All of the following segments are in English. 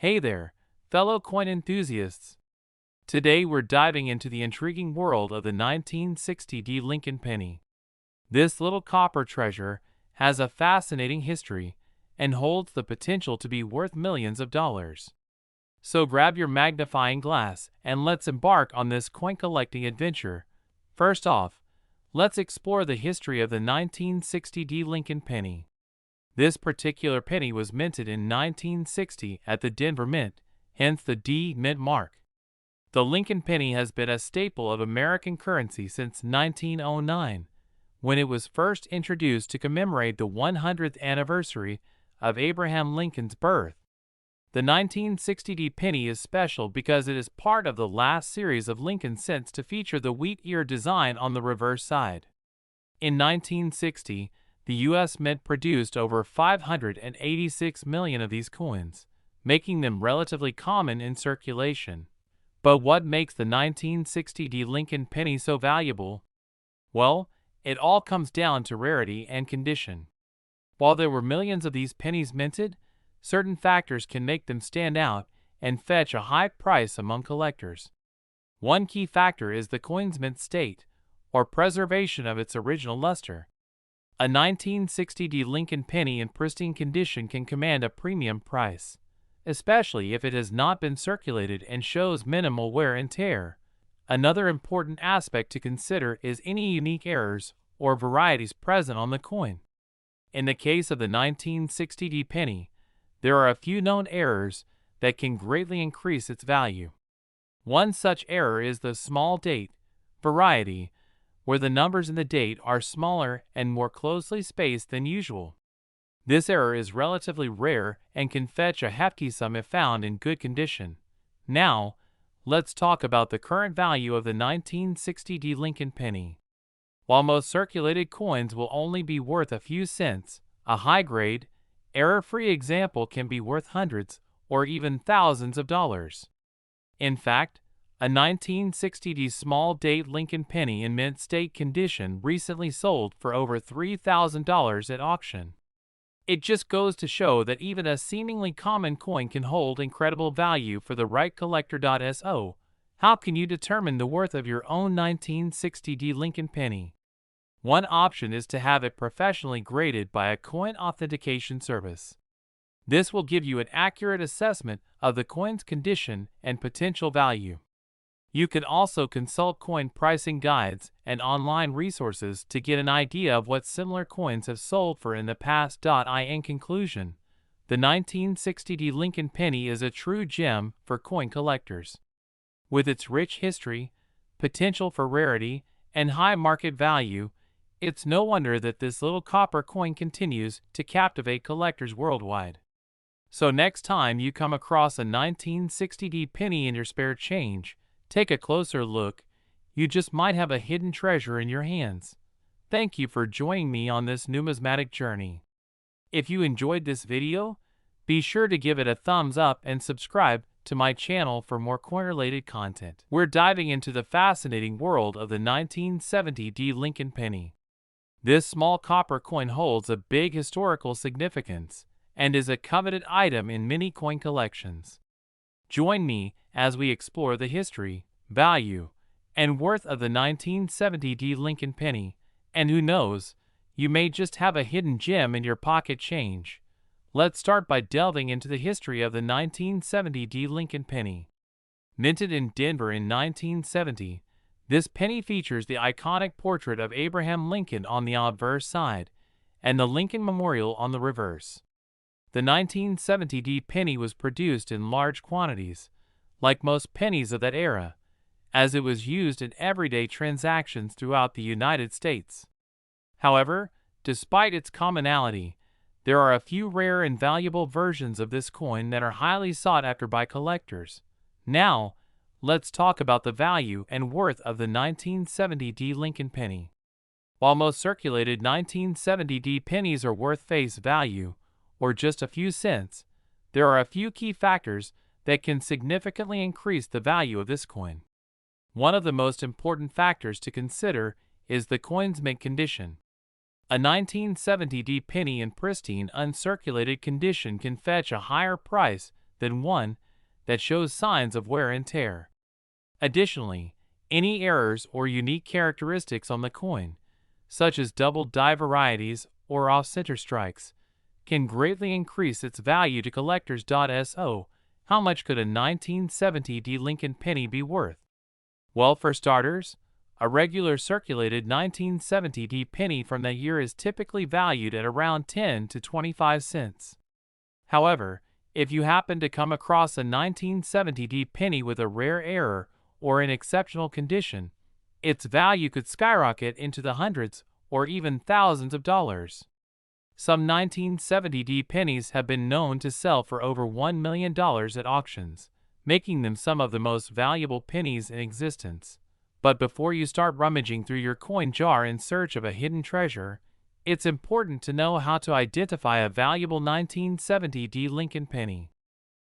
Hey there, fellow coin enthusiasts. Today we're diving into the intriguing world of the 1960 D Lincoln penny. This little copper treasure has a fascinating history and holds the potential to be worth millions of dollars. So grab your magnifying glass and let's embark on this coin collecting adventure. First off, let's explore the history of the 1960 D Lincoln penny. This particular penny was minted in 1960 at the Denver Mint, hence the D Mint mark. The Lincoln penny has been a staple of American currency since 1909, when it was first introduced to commemorate the 100th anniversary of Abraham Lincoln's birth. The 1960 D penny is special because it is part of the last series of Lincoln cents to feature the wheat ear design on the reverse side. In 1960, the U.S. Mint produced over 586 million of these coins, making them relatively common in circulation. But what makes the 1960 D Lincoln penny so valuable? Well, it all comes down to rarity and condition. While there were millions of these pennies minted, certain factors can make them stand out and fetch a high price among collectors. One key factor is the coin's mint state, or preservation of its original luster. A 1960 D Lincoln penny in pristine condition can command a premium price, especially if it has not been circulated and shows minimal wear and tear. Another important aspect to consider is any unique errors or varieties present on the coin. In the case of the 1960 D penny, there are a few known errors that can greatly increase its value. One such error is the small date variety, where the numbers in the date are smaller and more closely spaced than usual. This error is relatively rare and can fetch a hefty sum if found in good condition. Now, let's talk about the current value of the 1960 D Lincoln penny. While most circulated coins will only be worth a few cents, a high-grade, error-free example can be worth hundreds or even thousands of dollars. In fact, a 1960 D small date Lincoln penny in mint state condition recently sold for over $3,000 at auction. It just goes to show that even a seemingly common coin can hold incredible value for the right collector. So, how can you determine the worth of your own 1960 D Lincoln penny? One option is to have it professionally graded by a coin authentication service. This will give you an accurate assessment of the coin's condition and potential value. You can also consult coin pricing guides and online resources to get an idea of what similar coins have sold for in the past. In conclusion, the 1960 D Lincoln penny is a true gem for coin collectors. With its rich history, potential for rarity, and high market value, it's no wonder that this little copper coin continues to captivate collectors worldwide. So next time you come across a 1960 D penny in your spare change, take a closer look. You just might have a hidden treasure in your hands. Thank you for joining me on this numismatic journey. If you enjoyed this video, be sure to give it a thumbs up and subscribe to my channel for more coin-related content. We're diving into the fascinating world of the 1970 D Lincoln penny. This small copper coin holds a big historical significance and is a coveted item in many coin collections. Join me as we explore the history, value, and worth of the 1970 D Lincoln penny, and who knows, you may just have a hidden gem in your pocket change. Let's start by delving into the history of the 1970 D Lincoln penny. Minted in Denver in 1970, this penny features the iconic portrait of Abraham Lincoln on the obverse side and the Lincoln Memorial on the reverse. The 1970 D penny was produced in large quantities, like most pennies of that era, as it was used in everyday transactions throughout the United States. However, despite its commonality, there are a few rare and valuable versions of this coin that are highly sought after by collectors. Now, let's talk about the value and worth of the 1970 D Lincoln penny. While most circulated 1970 D pennies are worth face value, or just a few cents, there are a few key factors that can significantly increase the value of this coin. One of the most important factors to consider is the coin's mint condition. A 1970 D penny in pristine, uncirculated condition can fetch a higher price than one that shows signs of wear and tear. Additionally, any errors or unique characteristics on the coin, such as double die varieties or off-center strikes, can greatly increase its value to collectors. So, how much could a 1970 Lincoln penny be worth? Well, for starters, a regular circulated 1970 penny from that year is typically valued at around 10 to 25 cents. However, if you happen to come across a 1970 penny with a rare error or in exceptional condition, its value could skyrocket into the hundreds or even thousands of dollars. Some 1970 pennies have been known to sell for over $1 million at auctions, making them some of the most valuable pennies in existence. But before you start rummaging through your coin jar in search of a hidden treasure, it's important to know how to identify a valuable 1970 Lincoln penny.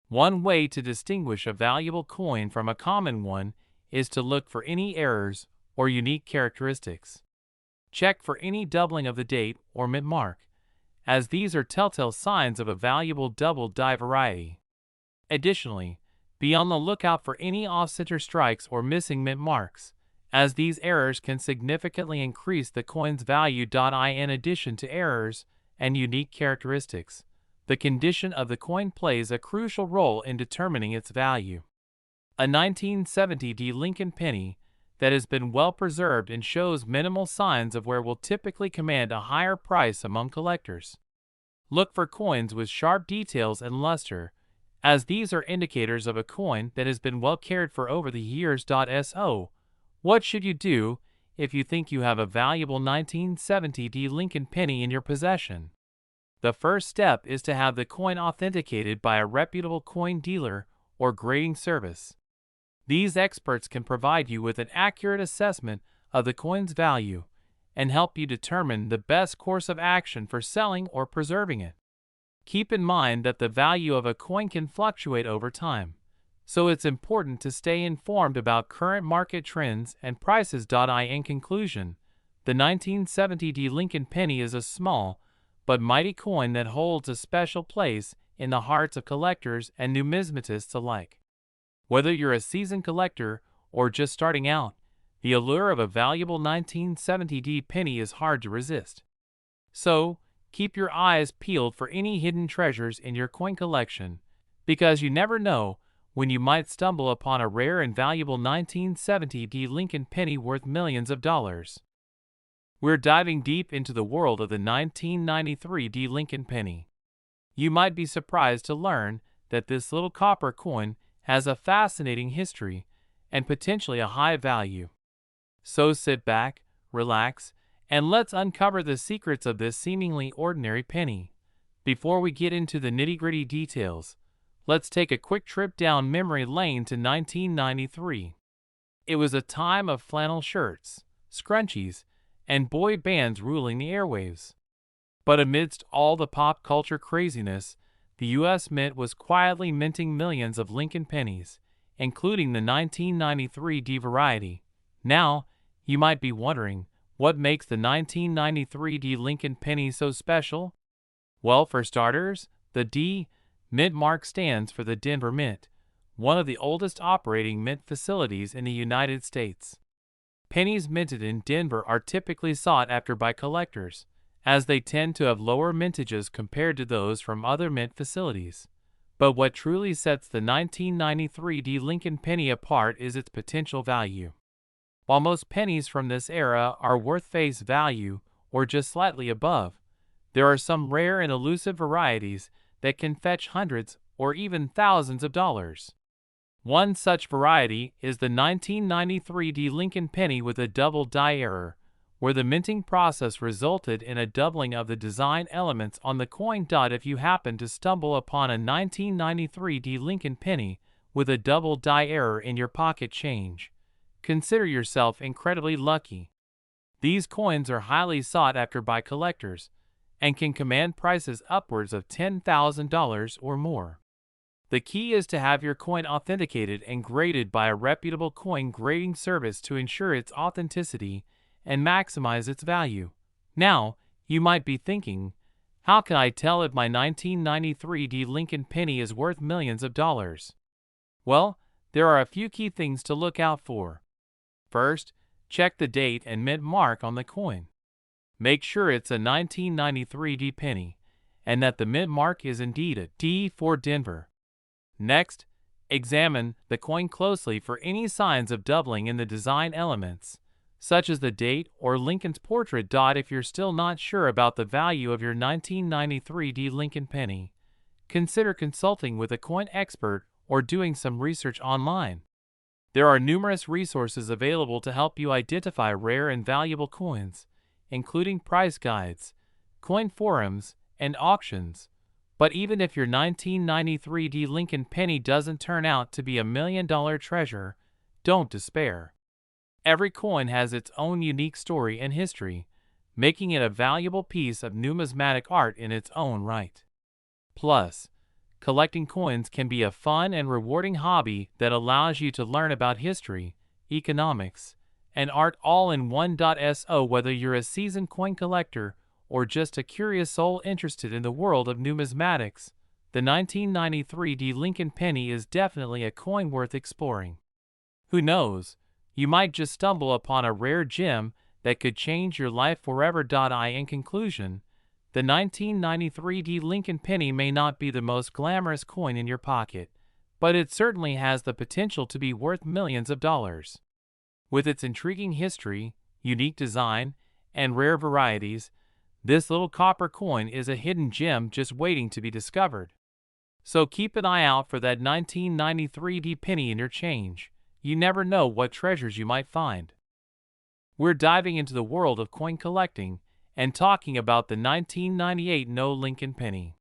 One way to distinguish a valuable coin from a common one is to look for any errors or unique characteristics. Check for any doubling of the date or mint mark, as these are telltale signs of a valuable double die variety. Additionally, be on the lookout for any off-center strikes or missing mint marks, as these errors can significantly increase the coin's value. In addition to errors and unique characteristics, the condition of the coin plays a crucial role in determining its value. A 1970 Lincoln penny that has been well preserved and shows minimal signs of wear will typically command a higher price among collectors. Look for coins with sharp details and luster, as these are indicators of a coin that has been well cared for over the years. So, what should you do if you think you have a valuable 1970 Lincoln penny in your possession? The first step is to have the coin authenticated by a reputable coin dealer or grading service. These experts can provide you with an accurate assessment of the coin's value and help you determine the best course of action for selling or preserving it. Keep in mind that the value of a coin can fluctuate over time, so it's important to stay informed about current market trends and prices. In conclusion, the 1970 Lincoln penny is a small but mighty coin that holds a special place in the hearts of collectors and numismatists alike. Whether you're a seasoned collector or just starting out, the allure of a valuable 1970 penny is hard to resist. So, keep your eyes peeled for any hidden treasures in your coin collection, because you never know when you might stumble upon a rare and valuable 1970 Lincoln penny worth millions of dollars. We're diving deep into the world of the 1993 Lincoln penny. You might be surprised to learn that this little copper coin has a fascinating history and potentially a high value. So sit back, relax, and let's uncover the secrets of this seemingly ordinary penny. Before we get into the nitty-gritty details, let's take a quick trip down memory lane to 1993. It was a time of flannel shirts, scrunchies, and boy bands ruling the airwaves. But amidst all the pop culture craziness, the U.S. Mint was quietly minting millions of Lincoln pennies, including the 1993 variety. Now, you might be wondering, what makes the 1993 Lincoln penny so special? Well, for starters, the D Mint mark stands for the Denver Mint, one of the oldest operating mint facilities in the United States. Pennies minted in Denver are typically sought after by collectors, as they tend to have lower mintages compared to those from other mint facilities. But what truly sets the 1993 Lincoln penny apart is its potential value. While most pennies from this era are worth face value or just slightly above, there are some rare and elusive varieties that can fetch hundreds or even thousands of dollars. One such variety is the 1993 Lincoln penny with a double die error, where the minting process resulted in a doubling of the design elements on the coin. If you happen to stumble upon a 1993 Lincoln penny with a double die error in your pocket change, consider yourself incredibly lucky. These coins are highly sought after by collectors and can command prices upwards of $10,000 or more. The key is to have your coin authenticated and graded by a reputable coin grading service to ensure its authenticity and maximize its value. Now, you might be thinking, How can I tell if my 1993 D Lincoln penny is worth millions of dollars? Well, there are a few key things to look out for. First, check the date and mint mark on the coin. Make sure it's a 1993 D penny, and that the mint mark is indeed a D for Denver. Next, examine the coin closely for any signs of doubling in the design elements, such as the date or Lincoln's portrait. If you're still not sure about the value of your 1993 D Lincoln penny, consider consulting with a coin expert or doing some research online. There are numerous resources available to help you identify rare and valuable coins, including price guides, coin forums, and auctions. But even if your 1993 D Lincoln penny doesn't turn out to be a $1,000,000 treasure, don't despair. Every coin has its own unique story and history, making it a valuable piece of numismatic art in its own right. Plus, collecting coins can be a fun and rewarding hobby that allows you to learn about history, economics, and art all in one. So whether you're a seasoned coin collector or just a curious soul interested in the world of numismatics, the 1993 D Lincoln penny is definitely a coin worth exploring. Who knows, you might just stumble upon a rare gem that could change your life forever. In conclusion, the 1993 D Lincoln penny may not be the most glamorous coin in your pocket, but it certainly has the potential to be worth millions of dollars. With its intriguing history, unique design, and rare varieties, this little copper coin is a hidden gem just waiting to be discovered. So keep an eye out for that 1993 D penny in your change. You never know what treasures you might find. We're diving into the world of coin collecting and talking about the 1998 No Lincoln penny.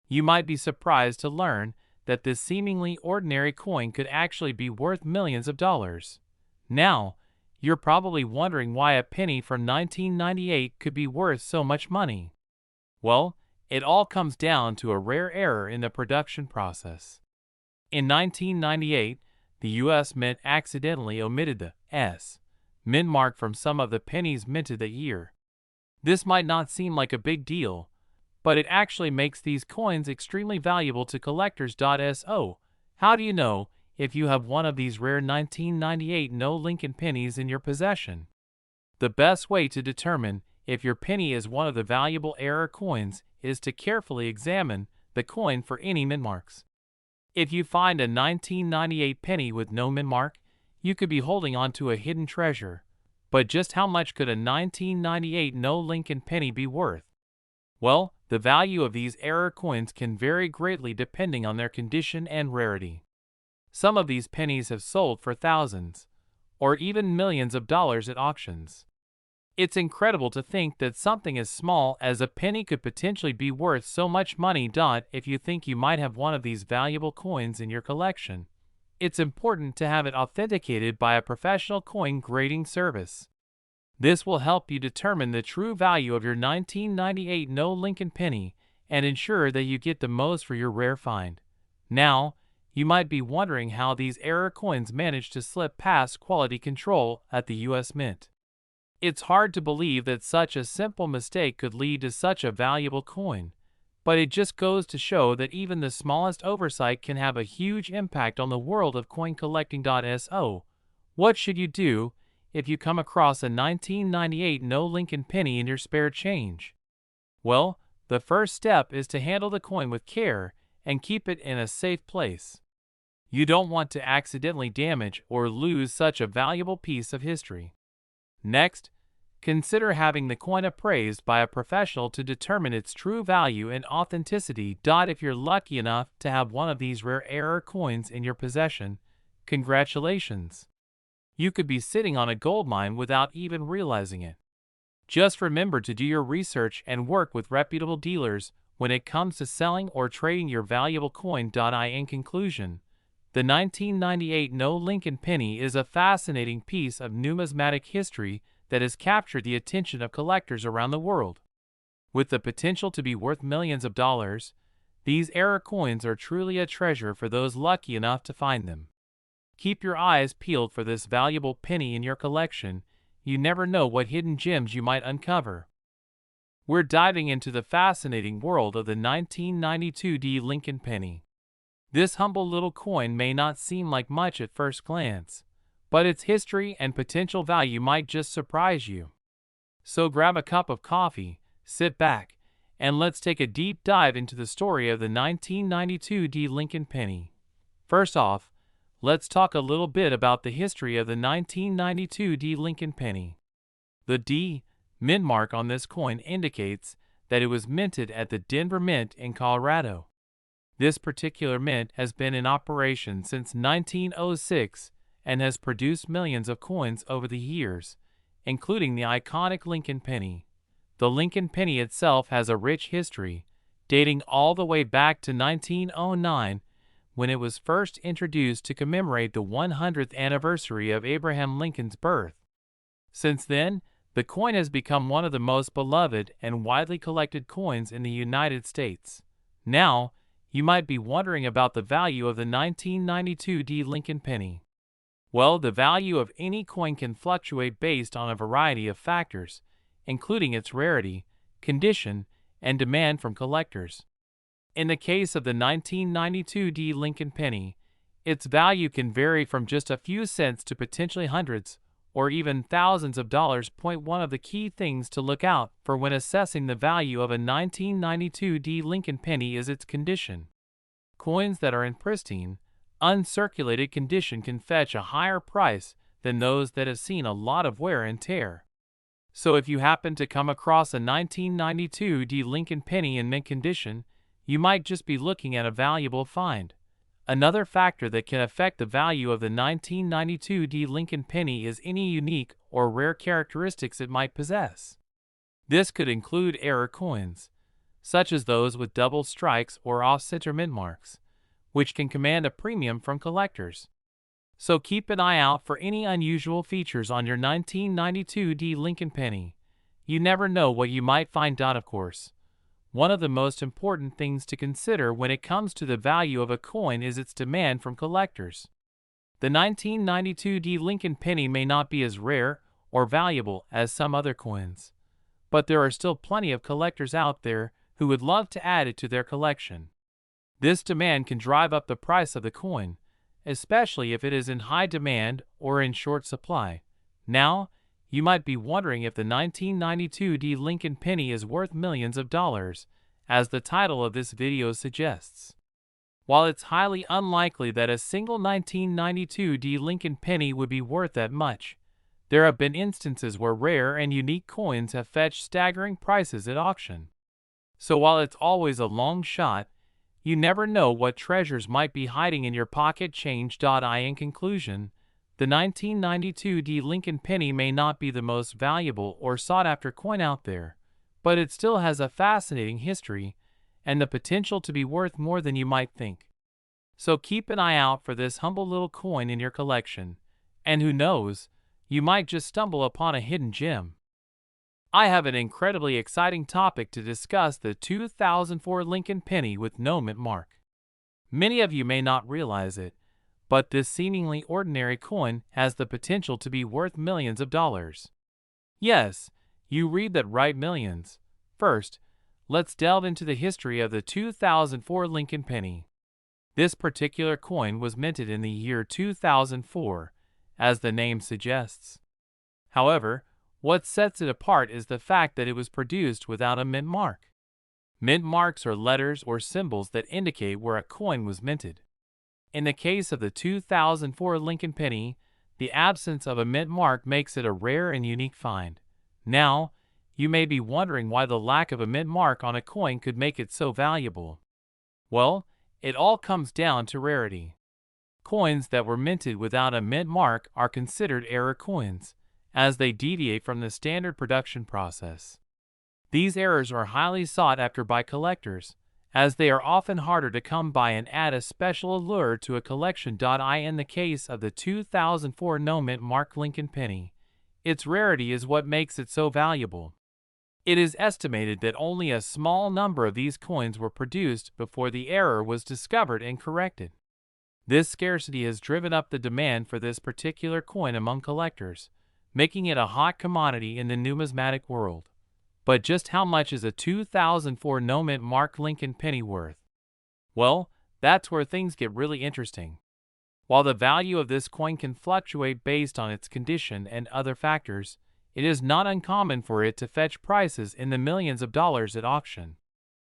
You might be surprised to learn that this seemingly ordinary coin could actually be worth millions of dollars. Now, you're probably wondering why a penny from 1998 could be worth so much money. Well, it all comes down to a rare error in the production process. In 1998, the U.S. Mint accidentally omitted the S mint mark from some of the pennies minted that year. This might not seem like a big deal, but it actually makes these coins extremely valuable to collectors. So, how do you know if you have one of these rare 1998 No Lincoln pennies in your possession? The best way to determine if your penny is one of the valuable error coins is to carefully examine the coin for any mint marks. If you find a 1998 penny with no mint mark, you could be holding on to a hidden treasure. But just how much could a 1998 No Lincoln penny be worth? Well, the value of these error coins can vary greatly depending on their condition and rarity. Some of these pennies have sold for thousands, or even millions of dollars at auctions. It's incredible to think that something as small as a penny could potentially be worth so much money. If you think you might have one of these valuable coins in your collection, it's important to have it authenticated by a professional coin grading service. This will help you determine the true value of your 1998 No Lincoln penny and ensure that you get the most for your rare find. Now, you might be wondering how these error coins manage to slip past quality control at the U.S. Mint. It's hard to believe that such a simple mistake could lead to such a valuable coin, but it just goes to show that even the smallest oversight can have a huge impact on the world of coin collecting. So, what should you do if you come across a 1998 No Lincoln penny in your spare change? Well, the first step is to handle the coin with care and keep it in a safe place. You don't want to accidentally damage or lose such a valuable piece of history. Next, consider having the coin appraised by a professional to determine its true value and authenticity. If you're lucky enough to have one of these rare error coins in your possession, congratulations! You could be sitting on a gold mine without even realizing it. Just remember to do your research and work with reputable dealers when it comes to selling or trading your valuable coin. In conclusion, the 1998 No Lincoln penny is a fascinating piece of numismatic history that has captured the attention of collectors around the world. With the potential to be worth millions of dollars, these error coins are truly a treasure for those lucky enough to find them. Keep your eyes peeled for this valuable penny in your collection. You never know what hidden gems you might uncover. we're diving into the fascinating world of the 1992 Lincoln penny. This humble little coin may not seem like much at first glance, but its history and potential value might just surprise you. So grab a cup of coffee, sit back, and let's take a deep dive into the story of the 1992 Lincoln penny. First off, let's talk a little bit about the history of the 1992 Lincoln penny. The D mint mark on this coin indicates that it was minted at the Denver Mint in Colorado. This particular mint has been in operation since 1906 and has produced millions of coins over the years, including the iconic Lincoln penny. The Lincoln penny itself has a rich history, dating all the way back to 1909, when it was first introduced to commemorate the 100th anniversary of Abraham Lincoln's birth. Since then, the coin has become one of the most beloved and widely collected coins in the United States. Now, you might be wondering about the value of the 1992 Lincoln penny. Well, the value of any coin can fluctuate based on a variety of factors, including its rarity, condition, and demand from collectors. In the case of the 1992 Lincoln penny, its value can vary from just a few cents to potentially hundreds or even thousands of dollars. One of the key things to look out for when assessing the value of a 1992 Lincoln penny is its condition. Coins that are in pristine, uncirculated condition can fetch a higher price than those that have seen a lot of wear and tear. So if you happen to come across a 1992 Lincoln penny in mint condition, you might just be looking at a valuable find. Another factor that can affect the value of the 1992 Lincoln penny is any unique or rare characteristics it might possess. This could include error coins, such as those with double strikes or off-center mint marks, which can command a premium from collectors. So keep an eye out for any unusual features on your 1992 Lincoln penny. You never know what you might find. Of course, one of the most important things to consider when it comes to the value of a coin is its demand from collectors. The 1992 Lincoln penny may not be as rare or valuable as some other coins, but there are still plenty of collectors out there who would love to add it to their collection. This demand can drive up the price of the coin, especially if it is in high demand or in short supply. Now, you might be wondering if the 1992 Lincoln penny is worth millions of dollars, as the title of this video suggests. While it's highly unlikely that a single 1992 Lincoln penny would be worth that much, there have been instances where rare and unique coins have fetched staggering prices at auction. So while it's always a long shot, you never know what treasures might be hiding in your pocket change. In conclusion, the 1992 Lincoln penny may not be the most valuable or sought-after coin out there, but it still has a fascinating history and the potential to be worth more than you might think. So keep an eye out for this humble little coin in your collection, and who knows, you might just stumble upon a hidden gem. I have an incredibly exciting topic to discuss: the 2004 Lincoln penny with no mint mark. Many of you may not realize it, but this seemingly ordinary coin has the potential to be worth millions of dollars. Yes, you read that right, millions. First, let's delve into the history of the 2004 Lincoln penny. This particular coin was minted in the year 2004, as the name suggests. However, what sets it apart is the fact that it was produced without a mint mark. Mint marks are letters or symbols that indicate where a coin was minted. In the case of the 2004 Lincoln penny, the absence of a mint mark makes it a rare and unique find. Now, you may be wondering why the lack of a mint mark on a coin could make it so valuable. Well, it all comes down to rarity. Coins that were minted without a mint mark are considered error coins, as they deviate from the standard production process. These errors are highly sought after by collectors, as they are often harder to come by and add a special allure to a collection. In the case of the 2004 no mint mark Lincoln penny, its rarity is what makes it so valuable. It is estimated that only a small number of these coins were produced before the error was discovered and corrected. This scarcity has driven up the demand for this particular coin among collectors, making it a hot commodity in the numismatic world. But just how much is a 2004 no-mint mark Lincoln penny worth? Well, that's where things get really interesting. While the value of this coin can fluctuate based on its condition and other factors, it is not uncommon for it to fetch prices in the millions of dollars at auction.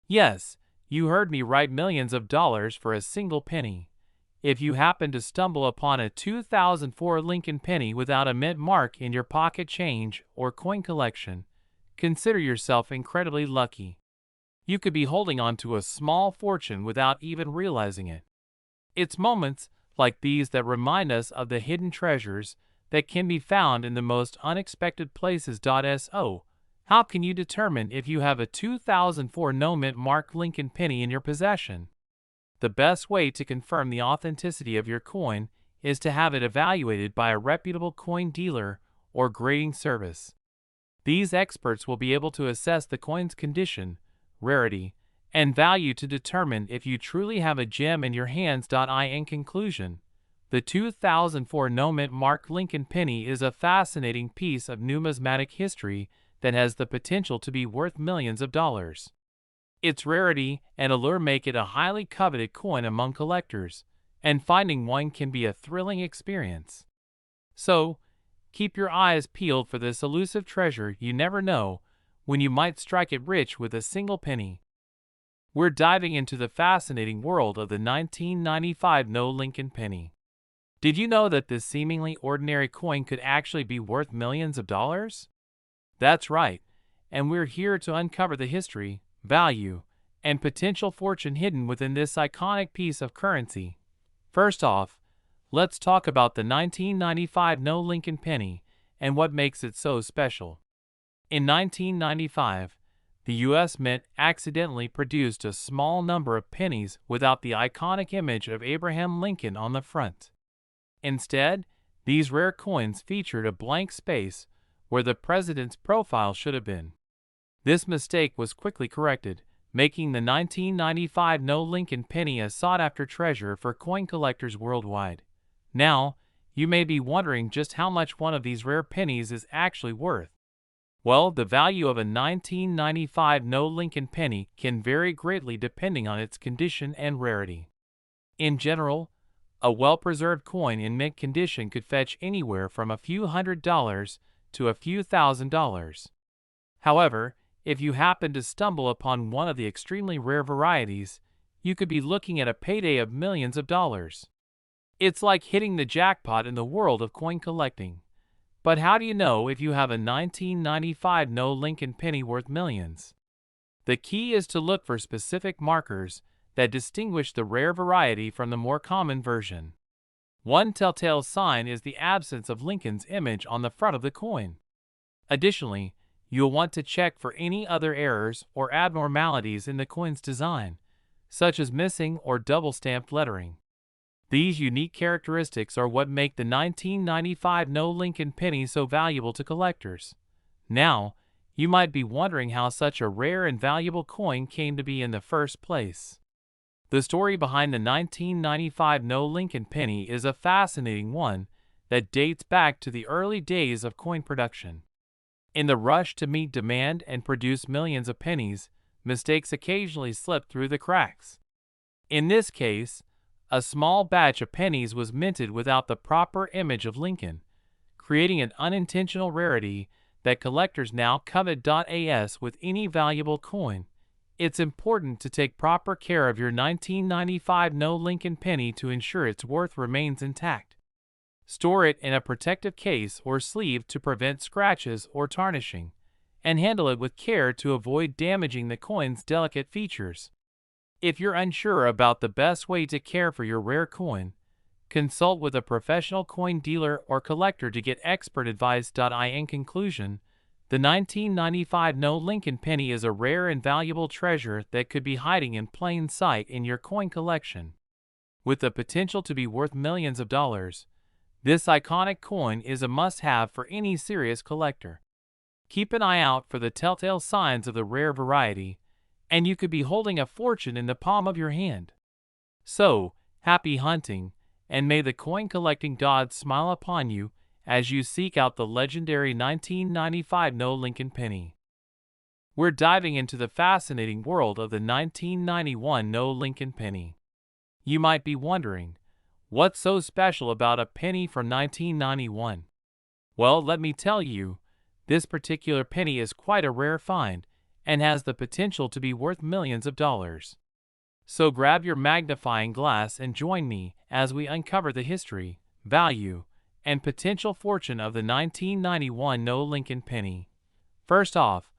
Yes, you heard me right, millions of dollars for a single penny. If you happen to stumble upon a 2004 Lincoln penny without a mint mark in your pocket change or coin collection, consider yourself incredibly lucky. You could be holding on to a small fortune without even realizing it. It's moments like these that remind us of the hidden treasures that can be found in the most unexpected places. So, how can you determine if you have a 2004 no-mint mark Lincoln penny in your possession? The best way to confirm the authenticity of your coin is to have it evaluated by a reputable coin dealer or grading service. These experts will be able to assess the coin's condition, rarity, and value to determine if you truly have a gem in your hands. In conclusion, the 2004 no-mint mark Lincoln penny is a fascinating piece of numismatic history that has the potential to be worth millions of dollars. Its rarity and allure make it a highly coveted coin among collectors, and finding one can be a thrilling experience. So, keep your eyes peeled for this elusive treasure. You never know when you might strike it rich with a single penny. We're diving into the fascinating world of the 1995 no Lincoln penny. Did you know that this seemingly ordinary coin could actually be worth millions of dollars? That's right, and we're here to uncover the history, value, and potential fortune hidden within this iconic piece of currency. First off, let's talk about the 1995 no Lincoln penny and what makes it so special. In 1995, the U.S. Mint accidentally produced a small number of pennies without the iconic image of Abraham Lincoln on the front. Instead, these rare coins featured a blank space where the president's profile should have been. This mistake was quickly corrected, making the 1995 no Lincoln penny a sought-after treasure for coin collectors worldwide. Now, you may be wondering just how much one of these rare pennies is actually worth. Well, the value of a 1995 no Lincoln penny can vary greatly depending on its condition and rarity. In general, a well-preserved coin in mint condition could fetch anywhere from a few $100s to a few $1,000s. However, if you happen to stumble upon one of the extremely rare varieties, you could be looking at a payday of millions of dollars. It's like hitting the jackpot in the world of coin collecting. But how do you know if you have a 1995 no Lincoln penny worth millions? The key is to look for specific markers that distinguish the rare variety from the more common version. One telltale sign is the absence of Lincoln's image on the front of the coin. Additionally, you'll want to check for any other errors or abnormalities in the coin's design, such as missing or double-stamped lettering. These unique characteristics are what make the 1995 no Lincoln penny so valuable to collectors. Now, you might be wondering how such a rare and valuable coin came to be in the first place. The story behind the 1995 no Lincoln penny is a fascinating one that dates back to the early days of coin production. In the rush to meet demand and produce millions of pennies, mistakes occasionally slip through the cracks. In this case, a small batch of pennies was minted without the proper image of Lincoln, creating an unintentional rarity that collectors now covet. As with any valuable coin, it's important to take proper care of your 1995 no Lincoln penny to ensure its worth remains intact. Store it in a protective case or sleeve to prevent scratches or tarnishing, and handle it with care to avoid damaging the coin's delicate features. If you're unsure about the best way to care for your rare coin, consult with a professional coin dealer or collector to get expert advice. In conclusion, the 1995 no Lincoln penny is a rare and valuable treasure that could be hiding in plain sight in your coin collection. With the potential to be worth millions of dollars, this iconic coin is a must-have for any serious collector. Keep an eye out for the telltale signs of the rare variety, and you could be holding a fortune in the palm of your hand. So, happy hunting, and may the coin collecting gods smile upon you as you seek out the legendary 1995 no Lincoln penny. We're diving into the fascinating world of the 1991 No Lincoln penny. You might be wondering, what's so special about a penny from 1991? Well, let me tell you, this particular penny is quite a rare find and has the potential to be worth millions of dollars. So grab your magnifying glass and join me as we uncover the history, value, and potential fortune of the 1991 No Lincoln penny. First off,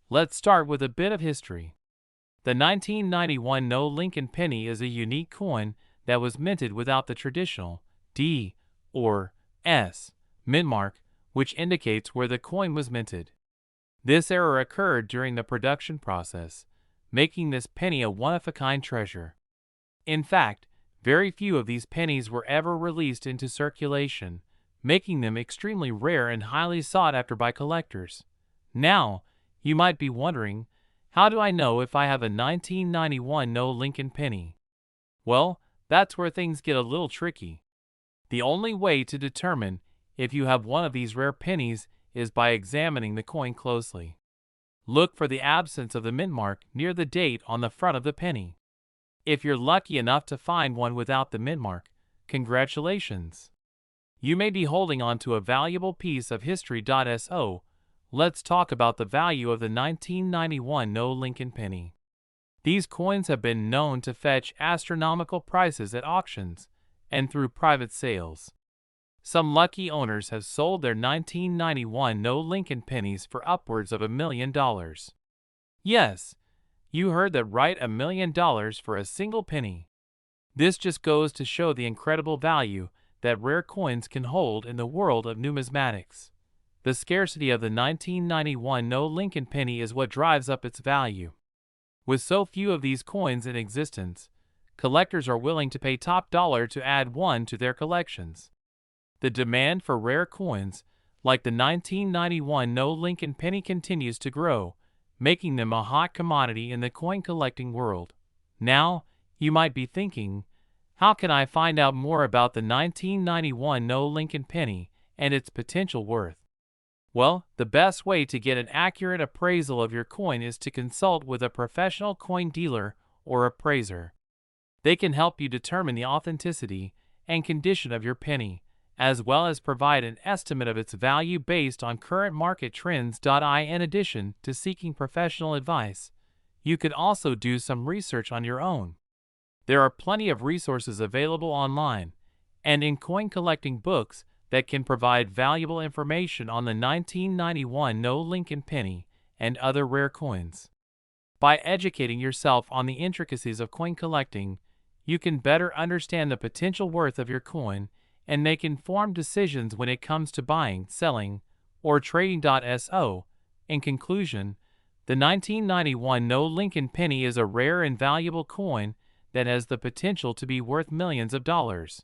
let's start with a bit of history. The 1991 No Lincoln penny is a unique coin that was minted without the traditional D or S mint mark, which indicates where the coin was minted. This error occurred during the production process, making this penny a one-of-a-kind treasure. In fact, very few of these pennies were ever released into circulation, making them extremely rare and highly sought after by collectors. Now, you might be wondering, how do I know if I have a 1991 No Lincoln penny? Well, that's where things get a little tricky. The only way to determine if you have one of these rare pennies is by examining the coin closely. Look for the absence of the mint mark near the date on the front of the penny. If you're lucky enough to find one without the mint mark, congratulations! You may be holding on to a valuable piece of history. So, let's talk about the value of the 1991 No Lincoln penny. These coins have been known to fetch astronomical prices at auctions and through private sales. Some lucky owners have sold their 1991 No Lincoln pennies for upwards of $1 million. Yes, you heard that right, $1 million for a single penny. This just goes to show the incredible value that rare coins can hold in the world of numismatics. The scarcity of the 1991 No Lincoln penny is what drives up its value. With so few of these coins in existence, collectors are willing to pay top dollar to add one to their collections. The demand for rare coins, like the 1991 No Lincoln penny, continues to grow, making them a hot commodity in the coin collecting world. Now, you might be thinking, how can I find out more about the 1991 No Lincoln penny and its potential worth? Well, the best way to get an accurate appraisal of your coin is to consult with a professional coin dealer or appraiser. They can help you determine the authenticity and condition of your penny, as well as provide an estimate of its value based on current market trends. In addition to seeking professional advice, you could also do some research on your own. There are plenty of resources available online and in coin collecting books that can provide valuable information on the 1991 No Lincoln penny and other rare coins. By educating yourself on the intricacies of coin collecting, you can better understand the potential worth of your coin and make informed decisions when it comes to buying, selling, or trading. So, in conclusion, the 1991 No Lincoln penny is a rare and valuable coin that has the potential to be worth millions of dollars.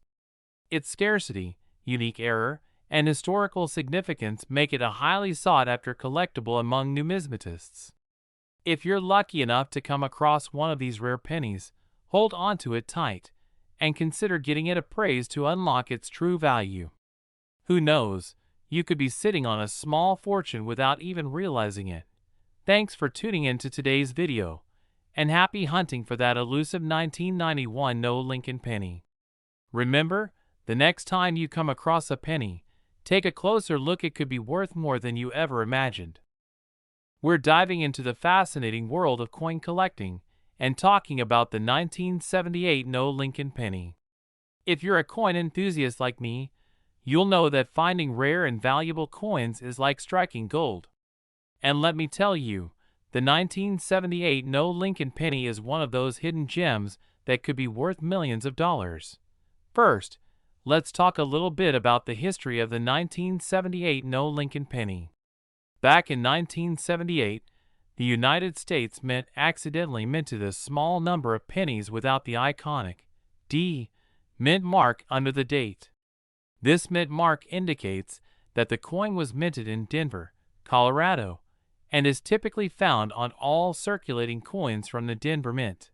Its scarcity, unique error, and historical significance make it a highly sought-after collectible among numismatists. If you're lucky enough to come across one of these rare pennies, hold on to it tight and consider getting it appraised to unlock its true value. Who knows, you could be sitting on a small fortune without even realizing it. Thanks for tuning in to today's video, and happy hunting for that elusive 1991 No Lincoln penny. Remember, the next time you come across a penny, take a closer look. It could be worth more than you ever imagined. We're diving into the fascinating world of coin collecting and talking about the 1978 No Lincoln penny. If you're a coin enthusiast like me, you'll know that finding rare and valuable coins is like striking gold. And let me tell you, the 1978 No Lincoln penny is one of those hidden gems that could be worth millions of dollars. First, let's talk a little bit about the history of the 1978 No Lincoln penny. Back in 1978, the United States Mint accidentally minted a small number of pennies without the iconic D mint mark under the date. This mint mark indicates that the coin was minted in Denver, Colorado, and is typically found on all circulating coins from the Denver Mint.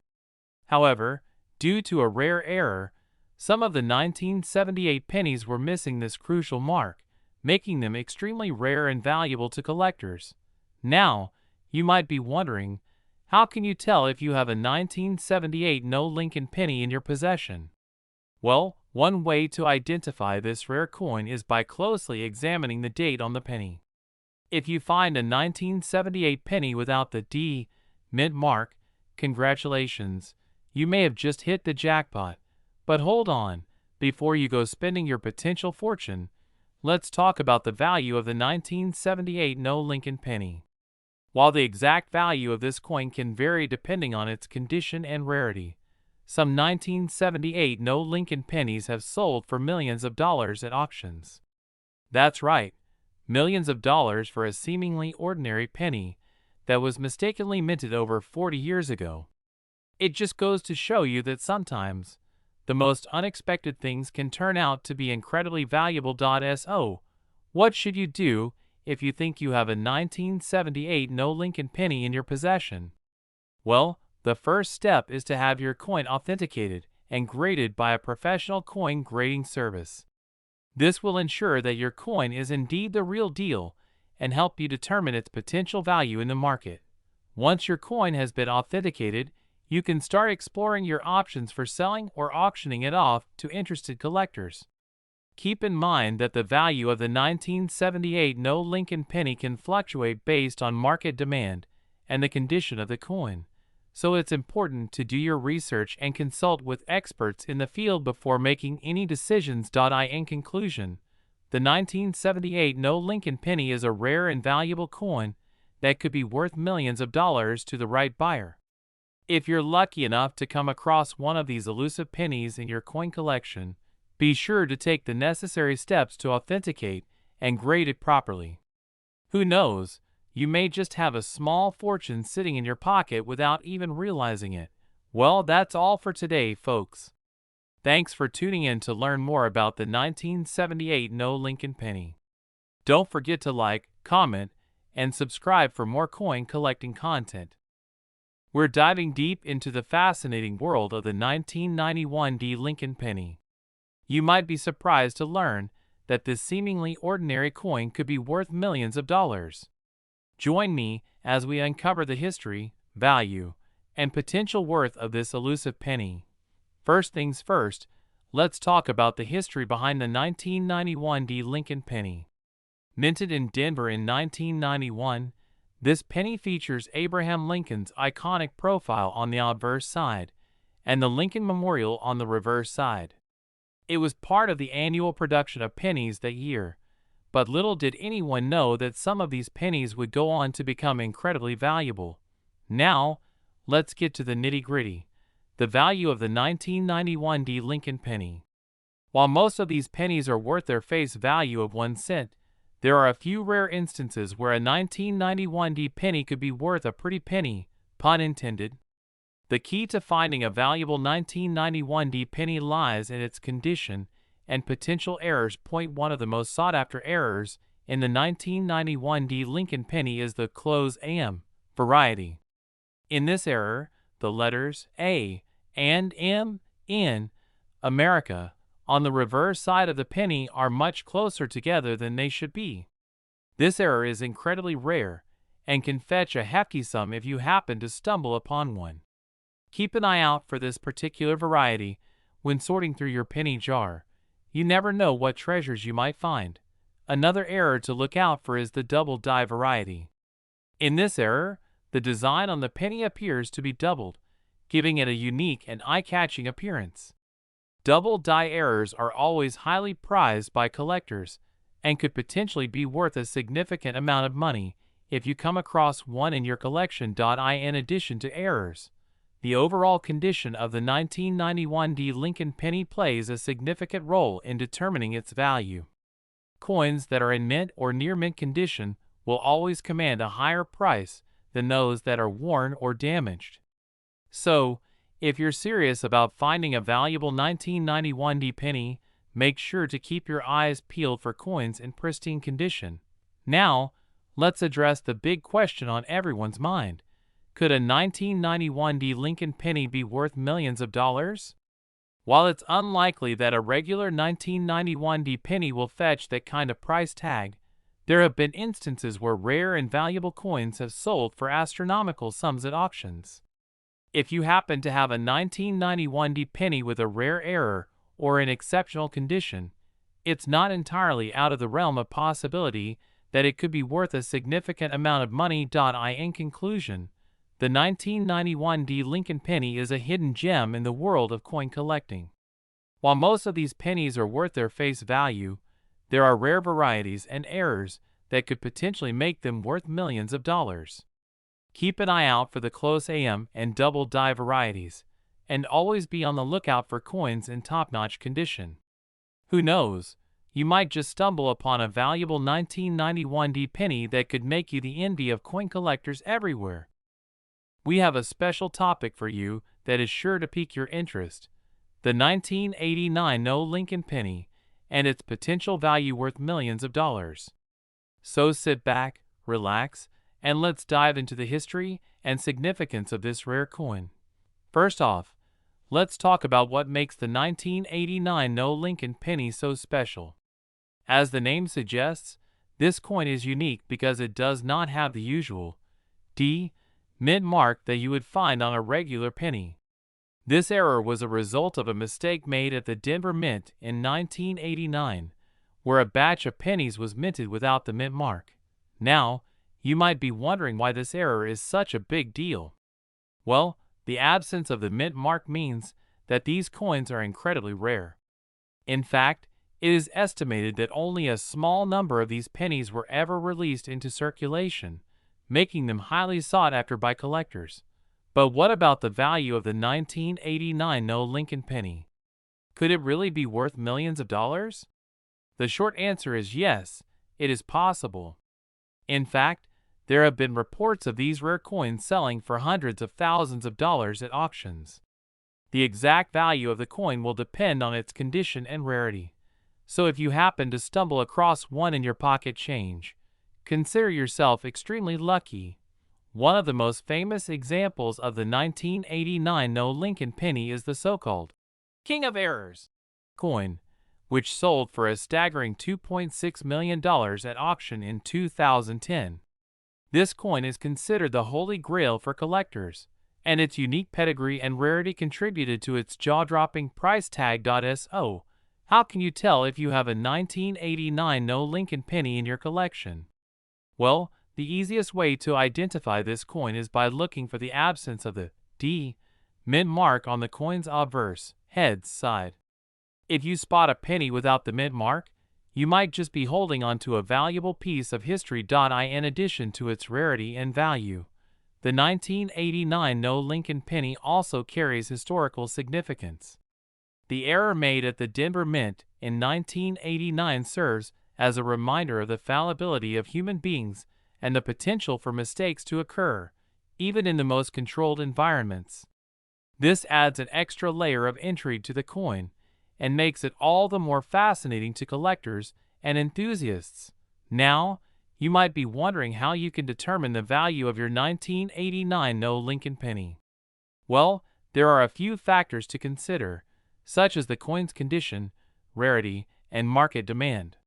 However, due to a rare error, some of the 1978 pennies were missing this crucial mark, making them extremely rare and valuable to collectors. Now, You might be wondering, how can you tell if you have a 1978 no Lincoln penny in your possession? Well, one way to identify this rare coin is by closely examining the date on the penny. If you find a 1978 penny without the D mint mark, congratulations, you may have just hit the jackpot. But hold on, before you go spending your potential fortune, let's talk about the value of the 1978 no Lincoln penny. While the exact value of this coin can vary depending on its condition and rarity, some 1978 no Lincoln pennies have sold for millions of dollars at auctions. That's right, millions of dollars for a seemingly ordinary penny that was mistakenly minted over 40 years ago. It just goes to show you that sometimes the most unexpected things can turn out to be incredibly valuable. So, what should you do if you think you have a 1978 no Lincoln penny in your possession? Well, the first step is to have your coin authenticated and graded by a professional coin grading service. This will ensure that your coin is indeed the real deal and help you determine its potential value in the market. Once your coin has been authenticated, you can start exploring your options for selling or auctioning it off to interested collectors. Keep in mind that the value of the 1978 no Lincoln penny can fluctuate based on market demand and the condition of the coin, so it's important to do your research and consult with experts in the field before making any decisions. In conclusion, the 1978 no Lincoln penny is a rare and valuable coin that could be worth millions of dollars to the right buyer. If you're lucky enough to come across one of these elusive pennies in your coin collection, be sure to take the necessary steps to authenticate and grade it properly. Who knows, you may just have a small fortune sitting in your pocket without even realizing it. Well, that's all for today, folks. Thanks for tuning in to learn more about the 1978 no Lincoln penny. Don't forget to like, comment, and subscribe for more coin collecting content. We're diving deep into the fascinating world of the 1991 Lincoln penny. You might be surprised to learn that this seemingly ordinary coin could be worth millions of dollars. Join me as we uncover the history, value, and potential worth of this elusive penny. First things first, let's talk about the history behind the 1991 Lincoln penny. Minted in Denver in 1991, this penny features Abraham Lincoln's iconic profile on the obverse side and the Lincoln Memorial on the reverse side. It was part of the annual production of pennies that year, but little did anyone know that some of these pennies would go on to become incredibly valuable. Now, let's get to the nitty-gritty, the value of the 1991 Lincoln penny. While most of these pennies are worth their face value of 1 cent, there are a few rare instances where a 1991 penny could be worth a pretty penny, pun intended. The key to finding a valuable 1991 penny lies in its condition and potential errors. One of the most sought-after errors in the 1991 Lincoln penny is the close AM variety. In this error, the letters A and M in America on the reverse side of the penny are much closer together than they should be. This error is incredibly rare and can fetch a hefty sum if you happen to stumble upon one. Keep an eye out for this particular variety when sorting through your penny jar. You never know what treasures you might find. Another error to look out for is the double die variety. In this error, the design on the penny appears to be doubled, giving it a unique and eye-catching appearance. Double die errors are always highly prized by collectors and could potentially be worth a significant amount of money if you come across one in your collection. In addition to errors, the overall condition of the 1991 Lincoln penny plays a significant role in determining its value. Coins that are in mint or near mint condition will always command a higher price than those that are worn or damaged. So, if you're serious about finding a valuable 1991 penny, make sure to keep your eyes peeled for coins in pristine condition. Now, let's address the big question on everyone's mind. Could a 1991 Lincoln penny be worth millions of dollars? While it's unlikely that a regular 1991 penny will fetch that kind of price tag, There have been instances where rare and valuable coins have sold for astronomical sums at auctions. If you happen to have a 1991 penny with a rare error or in exceptional condition, it's not entirely out of the realm of possibility that it could be worth a significant amount of money. In conclusion, the 1991 Lincoln penny is a hidden gem in the world of coin collecting. While most of these pennies are worth their face value, there are rare varieties and errors that could potentially make them worth millions of dollars. Keep an eye out for the close AM and double die varieties, and always be on the lookout for coins in top-notch condition. Who knows, you might just stumble upon a valuable 1991 penny that could make you the envy of coin collectors everywhere. We have a special topic for you that is sure to pique your interest: the 1989 Lincoln penny and its potential value worth millions of dollars. So sit back, relax, and let's dive into the history and significance of this rare coin. First off, let's talk about what makes the 1989 Lincoln penny so special. As the name suggests, this coin is unique because it does not have the usual mint mark that you would find on a regular penny. This error was a result of a mistake made at the Denver Mint in 1989, where a batch of pennies was minted without the mint mark. Now, you might be wondering why this error is such a big deal. Well, the absence of the mint mark means that these coins are incredibly rare. In fact, it is estimated that only a small number of these pennies were ever released into circulation, making them highly sought after by collectors. But what about the value of the 1989 Lincoln penny? Could it really be worth millions of dollars? The short answer is yes, it is possible. In fact, there have been reports of these rare coins selling for hundreds of thousands of dollars at auctions. The exact value of the coin will depend on its condition and rarity. So if you happen to stumble across one in your pocket change, consider yourself extremely lucky. One of the most famous examples of the 1989 Lincoln penny is the so-called King of Errors coin, which sold for a staggering $2.6 million at auction in 2010. This coin is considered the holy grail for collectors, and its unique pedigree and rarity contributed to its jaw-dropping price tag. So, how can you tell if you have a 1989 Lincoln penny in your collection? Well, the easiest way to identify this coin is by looking for the absence of the mint mark on the coin's obverse head side. If you spot a penny without the mint mark, you might just be holding onto a valuable piece of history. In addition to its rarity and value, the 1989 Lincoln penny also carries historical significance. The error made at the Denver Mint in 1989 serves as a reminder of the fallibility of human beings and the potential for mistakes to occur, even in the most controlled environments. This adds an extra layer of intrigue to the coin and makes it all the more fascinating to collectors and enthusiasts. Now, you might be wondering how you can determine the value of your 1989 Lincoln penny. Well, there are a few factors to consider, such as the coin's condition, rarity, and market demand.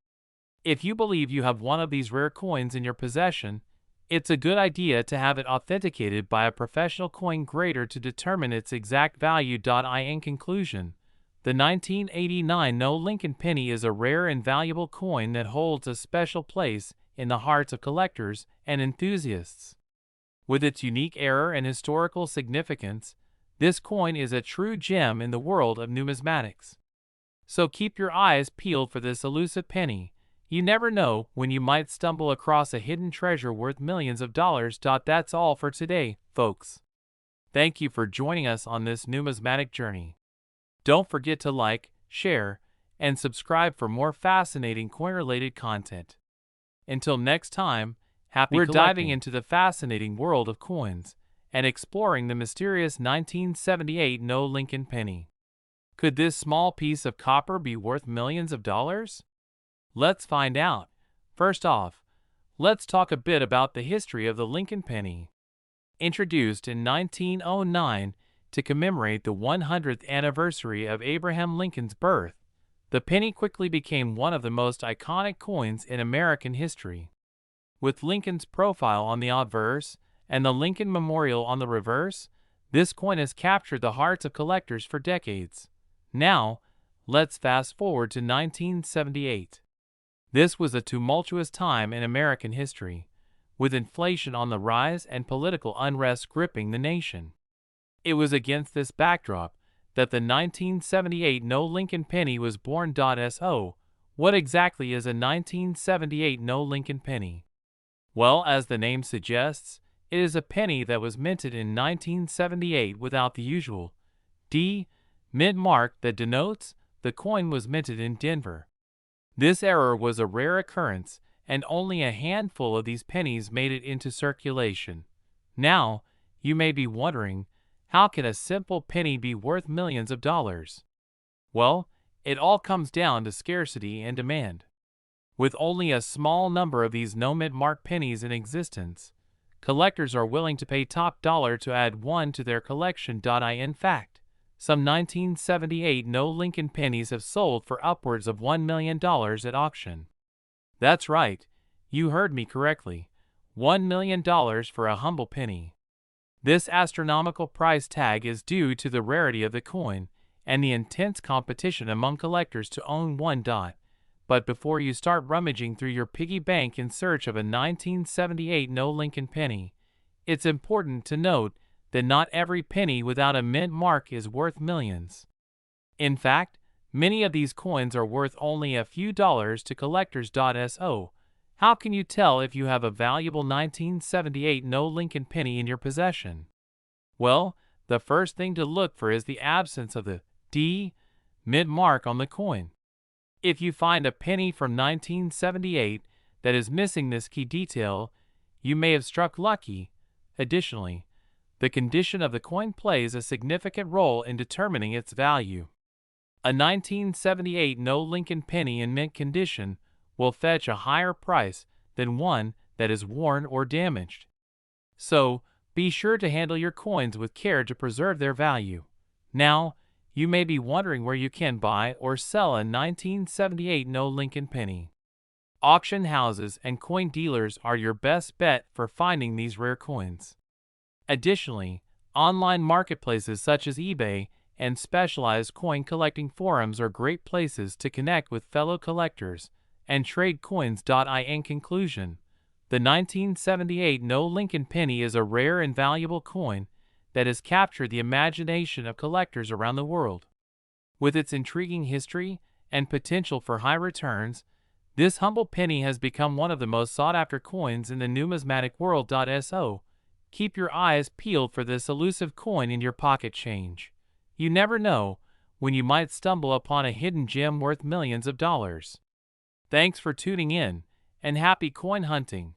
If you believe you have one of these rare coins in your possession, it's a good idea to have it authenticated by a professional coin grader to determine its exact value. In conclusion, the 1989 Lincoln penny is a rare and valuable coin that holds a special place in the hearts of collectors and enthusiasts. With its unique error and historical significance, this coin is a true gem in the world of numismatics. So keep your eyes peeled for this elusive penny. You never know when you might stumble across a hidden treasure worth millions of dollars. That's all for today, folks. Thank you for joining us on this numismatic journey. Don't forget to like, share, and subscribe for more fascinating coin-related content. Until next time, happy collecting. We're diving into the fascinating world of coins and exploring the mysterious 1978 Lincoln penny. Could this small piece of copper be worth millions of dollars? Let's find out. First off, let's talk a bit about the history of the Lincoln penny. Introduced in 1909 to commemorate the 100th anniversary of Abraham Lincoln's birth, the penny quickly became one of the most iconic coins in American history. with Lincoln's profile on the obverse and the Lincoln Memorial on the reverse, this coin has captured the hearts of collectors for decades. Now, let's fast forward to 1978. This was a tumultuous time in American history, with inflation on the rise and political unrest gripping the nation. It was against this backdrop that the 1978 No Lincoln penny was born. So, what exactly is a 1978 No Lincoln penny? Well, as the name suggests, it is a penny that was minted in 1978 without the usual D mint mark that denotes the coin was minted in Denver. This error was a rare occurrence, and only a handful of these pennies made it into circulation. Now, you may be wondering, how can a simple penny be worth millions of dollars? Well, it all comes down to scarcity and demand. With only a small number of these no mint mark pennies in existence, collectors are willing to pay top dollar to add one to their collection. In fact, some 1978 No Lincoln pennies have sold for upwards of $1 million at auction. That's right, you heard me correctly, $1 million for a humble penny. This astronomical price tag is due to the rarity of the coin and the intense competition among collectors to own one. But before you start rummaging through your piggy bank in search of a 1978 No Lincoln penny, it's important to note that not every penny without a mint mark is worth millions. In fact, many of these coins are worth only a few dollars to collectors. So, how can you tell if you have a valuable 1978 No Lincoln penny in your possession? Well, the first thing to look for is the absence of the D mint mark on the coin. If you find a penny from 1978 that is missing this key detail, you may have struck lucky. Additionally, the condition of the coin plays a significant role in determining its value. A 1978 No Lincoln penny in mint condition will fetch a higher price than one that is worn or damaged. So, be sure to handle your coins with care to preserve their value. Now, you may be wondering where you can buy or sell a 1978 No Lincoln penny. Auction houses and coin dealers are your best bet for finding these rare coins. Additionally, online marketplaces such as eBay and specialized coin collecting forums are great places to connect with fellow collectors and trade coins. In conclusion, the 1978 No Lincoln penny is a rare and valuable coin that has captured the imagination of collectors around the world. With its intriguing history and potential for high returns, this humble penny has become one of the most sought-after coins in the numismatic world. So, keep your eyes peeled for this elusive coin in your pocket change. You never know when you might stumble upon a hidden gem worth millions of dollars. Thanks for tuning in, and happy coin hunting!